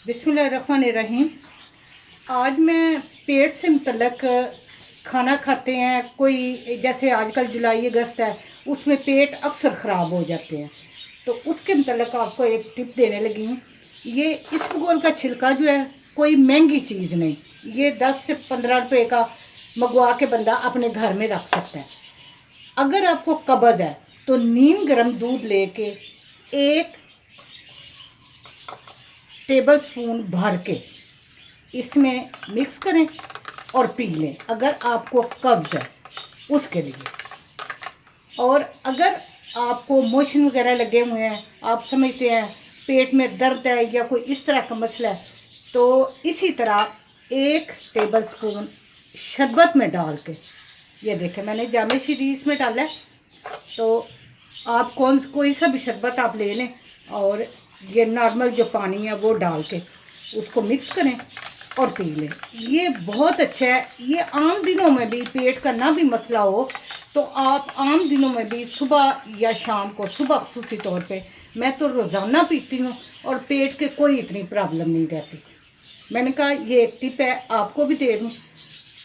बिस्मिल्लाहिर्रहमानिर्रहीम। आज मैं पेट से मुतल्लक खाना खाते हैं कोई, जैसे आजकल जुलाई अगस्त है, उसमें पेट अक्सर ख़राब हो जाते हैं, तो उसके मुतल्लक आपको एक टिप देने लगी हूँ। ये इसबगोल का छिलका जो है कोई महंगी चीज़ नहीं, ये 10 से 15 रुपए का मंगवा के बंदा अपने घर में रख सकता है। अगर आपको कब्ज़ है तो नीम गर्म दूध लेके 1 टेबल स्पून भर के इसमें मिक्स करें और पी लें, अगर आपको कब्ज़ है उसके लिए। और अगर आपको मोशन वगैरह लगे हुए हैं, आप समझते हैं पेट में दर्द है या कोई इस तरह का मसला है, तो इसी तरह 1 टेबल स्पून शरबत में डाल के, ये देखें मैंने जामे शीरी इसमें डाला है, तो आप कोई सा भी शरबत आप ले लें और ये नॉर्मल जो पानी है वो डाल के उसको मिक्स करें और पी लें। ये बहुत अच्छा है। ये आम दिनों में भी पेट का ना भी मसला हो तो आप आम दिनों में भी सुबह या शाम को, सुबह खसूसी तौर पे मैं तो रोज़ाना पीती हूँ और पेट के कोई इतनी प्रॉब्लम नहीं रहती। मैंने कहा ये एक टिप है, आपको भी दे दूँ,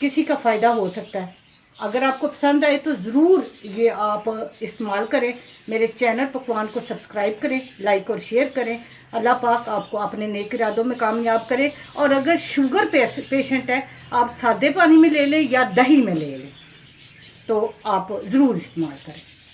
किसी का फ़ायदा हो सकता है। अगर आपको पसंद आए तो ज़रूर ये आप इस्तेमाल करें। मेरे चैनल पकवान को सब्सक्राइब करें, लाइक और शेयर करें। अल्लाह पाक आपको अपने नेक इरादों में कामयाब करे। और अगर शुगर पेशेंट है, आप सादे पानी में ले लें या दही में ले लें, तो आप ज़रूर इस्तेमाल करें।